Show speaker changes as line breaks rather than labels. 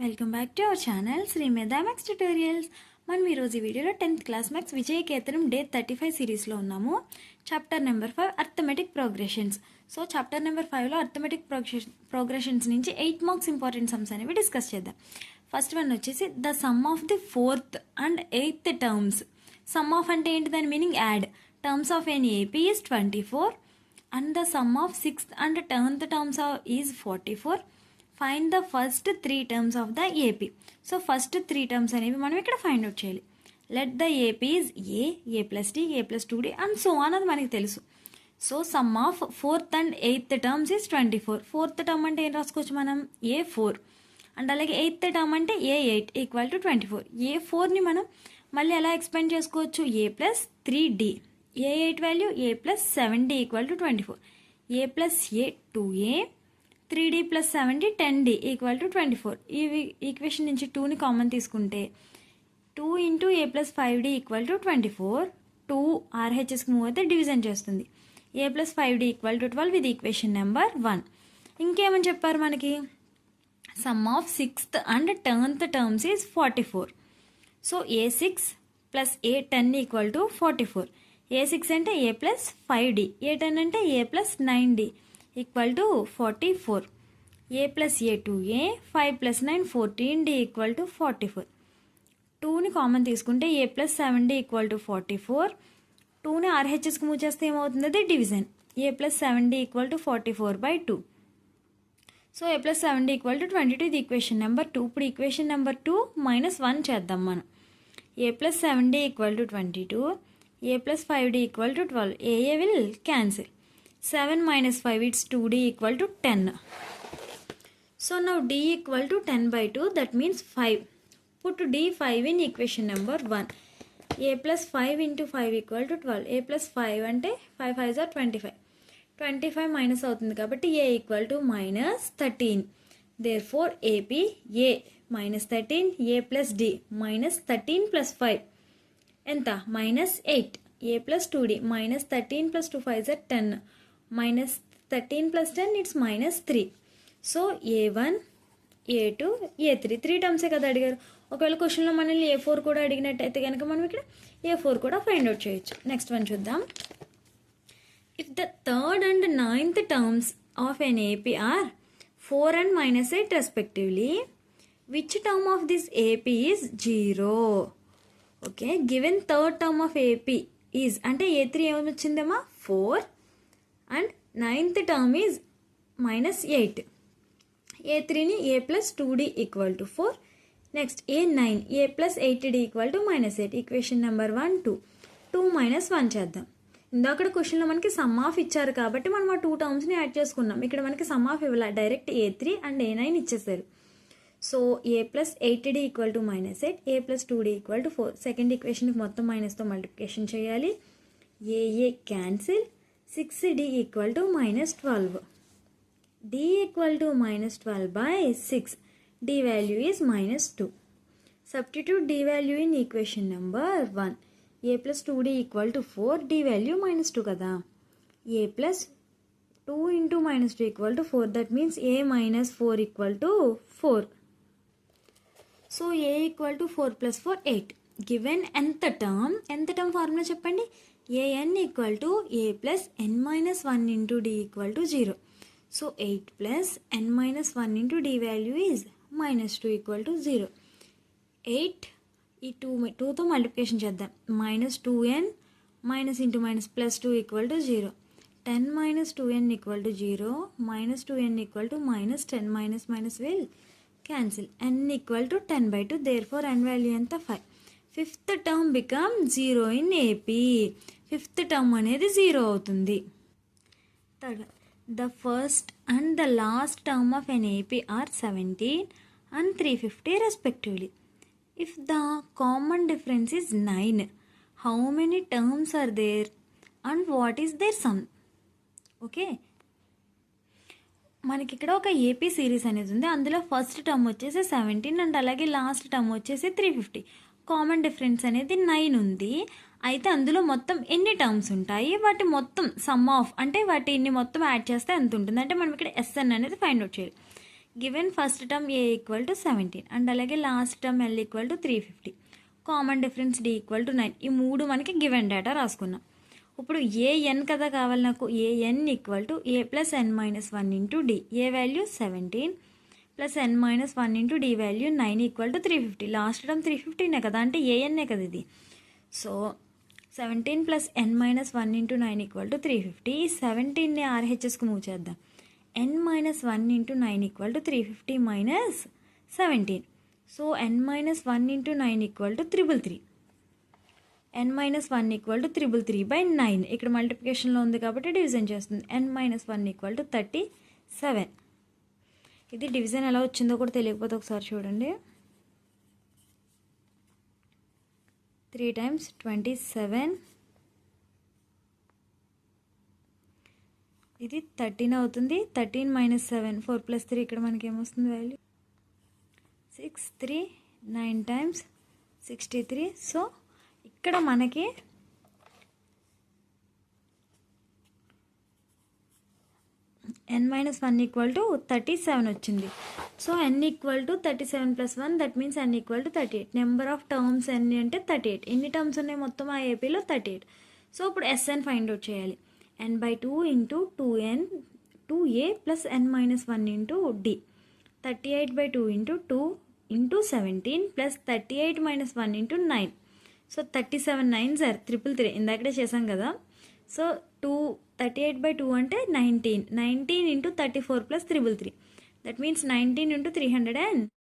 Welcome back to our channel Sri Medha maths tutorials. మనం ఈరోజు ఈ వీడియోలో 10th క్లాస్ మ్యాథ్స్ విజయకేతనం డే 35 సిరీస్లో ఉన్నాము. Chapter number 5 arithmetic progressions. So chapter number 5లో అర్థమెటిక్ ప్రోగ్రెషన్స్ నుంచి 8 మార్క్స్ ఇంపార్టెంట్ సమ్స్ అనేవి డిస్కస్ చేద్దాం. ఫస్ట్ వన్ వచ్చేసి the sum of the 4th and 8th terms. Sum of అంటే ఏంటి, దాని meaning add. Terms of n AP is 24 and the sum of 6th and 10th terms is 44. Find the first 3 terms of the AP. So first 3 terms అనేవి మనం ఇక్కడ find out చేయాలి. Let the AP is A plus D, A plus 2d and so on, అది మనకి తెలుసు. So sum of 4th and 8th terms is 24. 4th term అంటే ఏం రాసుకోవచ్చు మనం, A4 అండ్ అలాగే 8th టర్మ్ అంటే A8 ఈక్వల్ టు 24. A4ని మనం మళ్ళీ ఎలా ఎక్స్పెండ్ చేసుకోవచ్చు, A plus 3d, A8 value A plus 7d equal to 24, A plus A 2a, 3d plus 7d 10d equal to 24. ఈ ఈక్వేషన్ నుంచి 2ని కామన్ తీసుకుంటే 2 into A plus 5d equal to 24. 2 RHSకి move అయితే డివిజన్ చేస్తుంది. A plus 5d equal to 12 ఇది equation number 1. ఇంకేమని చెప్పారు మనకి, sum of 6th and 10th terms is 44. So A6 plus A10 equal to 44. A6 అంటే A ప్లస్ 5d, A10 అంటే A plus 9d equal to 44. A plus A2a, 5 plus 9 14d equal to 44. 2ని common తీసుకుంటే A plus 7d equal to 44. 2ని RHSకి move చేస్తే ఏమవుతుంది, అది division. A plus 7d equal to 44/2. So A plus 7d equal to 22 ఇది equation number 2. ఇప్పుడు equation number 2 -1 చేద్దాం మనం. A plus 7d equal to 22, A plus 5d equal to 12. A will cancel. 7 minus 5 it's 2d equal to 10. So now d equal to 10/2, that means 5. Put d 5 in equation number 1. A plus 5 into 5 equal to 12. A plus 5 అంటే 5 5s are 25. 25 minus అవుతుంది కాబట్టి A equal to -13. Therefore AP A minus 13, A plus D minus 13 plus 5. ఎంత, -8. A plus 2d minus 13 plus 2 5s are 10. Minus 13 plus 10 it's -3. So A1, A2, A3 3 టర్మ్సే కదా అడిగారు. ఒకవేళ క్వశ్చన్లో మనల్ని A4 కూడా అడిగినట్టయితే కనుక మనం ఇక్కడ A4 కూడా ఫైండ్ అవుట్ చేయొచ్చు. నెక్స్ట్ వన్ చూద్దాం. If the 3rd and 9th terms of N AP are 4 and -8 respectively, which term of this AP is 0? Okay, given 3rd term of AP is అంటే A3 ఏమని వచ్చిందమ్మా 4 and 9th term is -8. A3ని A plus 2d equal to 4. Next A9 A plus 8d equal to -8. Equation number 1 2. 2 - 1 చేద్దాం. ఇందాక క్వశ్చన్లో మనకి sum of ఇచ్చారు కాబట్టి మనం ఆ 2 టర్మ్స్ని యాడ్ చేసుకున్నాం. ఇక్కడ మనకి సమ్ ఆఫ్ ఇవ్వాలి, డైరెక్ట్ A3 అండ్ A9 ఇచ్చేసారు. So A plus 8d equal to -8, A plus 2d equal to 4. Second ఈక్వేషన్కి మొత్తం మైనస్తో మల్టిప్లికేషన్ చేయాలి. AA cancel, 6d equal to -12. d equal to -12/6. d value is -2. Substitute d value in equation number 1. A plus 2d equal to 4, d value -2 కదా. A plus 2 into -2 equal to 4, that means A - 4 equal to 4. So A equal to 4 + 4 8. Given nth term formula చెప్పండి. an equal to A plus n - 1 into d equal to 0. So 8 plus n - 1 into d value is -2 equal to 0. 8 ఈ 2తో multiplication చేద్దాం. -2n minus into minus plus 2 equal to 0. 10 - 2n equal to 0. -2n equal to -10. Minus will cancel. n equal to 10/2. therefore n value ఎంత 5. 5th term become 0 in AP. 5th term అనేది 0 అవుతుంది. Third, the first and the last term of an AP are 17 and 350 respectively. If the common difference is 9, how many terms are there and what is their sum? Okay, మనకి ఇక్కడ ఒక AP series అనేది ఉంది. అందులో first term వచ్చేసి 17 and అలాగే last term వచ్చేసి 350. Common difference అనేది 9 ఉంది. అయితే అందులో మొత్తం ఎన్ని టర్మ్స్ ఉంటాయి, వాటి మొత్తం సమ్ ఆఫ్ అంటే వాటిని మొత్తం యాడ్ చేస్తే ఎంత ఉంటుంది అంటే మనం ఇక్కడ SN అనేది ఫైండ్ అవుట్ చేయాలి. Given first term a equal to 17 and అలాగే last term L equal to 350, common difference d equal to 9. ఈ మూడు మనకి గివెన్ డేటా రాసుకున్నాం. ఇప్పుడు ఏఎన్ కదా కావాలి నాకు. AN equal to a plus n minus 1 into d. A value 17 plus n minus 1 into d value 9 equal to 350. Last term 350నే కదా, అంటే ఏఎన్నే కదా ఇది. So 17 plus n minus 1 into 9 equal to 350. 17ని ఆర్హెచ్ఎస్కి మూవ్ చేద్దాం. N minus 1 into 9 equal to 350 minus 17. So n minus 1 into 9 equal to 333. N minus 1 equal to 333/9. ఇక్కడ మల్టిప్లికేషన్లో ఉంది కాబట్టి డివిజన్ చేస్తుంది. N minus 1 equal to 37. ఇది డివిజన్ ఎలా వచ్చిందో కూడా తెలియకపోతే ఒకసారి చూడండి. 3 times 27, ఇది 13 అవుతుంది. 13 మైనస్ 7, 4 ప్లస్ 3, ఇక్కడ మనకి ఏమొస్తుంది వాల్యూ 6, 3, 9 times 63. సో ఇక్కడ మనకి n మైనస్ 1 ఈక్వల్ టు 37 వచ్చింది. So n equal to 37 plus 1, that means n equal to 38. Number of terms ఎన్ని అంటే 38. ఎన్ని టర్మ్స్ ఉన్నాయి మొత్తం ఆ ఏపీలో? 38. సో ఇప్పుడు ఎస్ఎన్ ఫైండ్ అవుట్ చేయాలి. n/2 into 2a plus n minus 1 into D. 38/2 into 2 into 17 plus 38 minus 1 into 9. So 37 9 సార్ 333 ఇందాకడే చేసాం కదా. సో 38/2 అంటే 19 into 34 plus 333. That means 19 into 300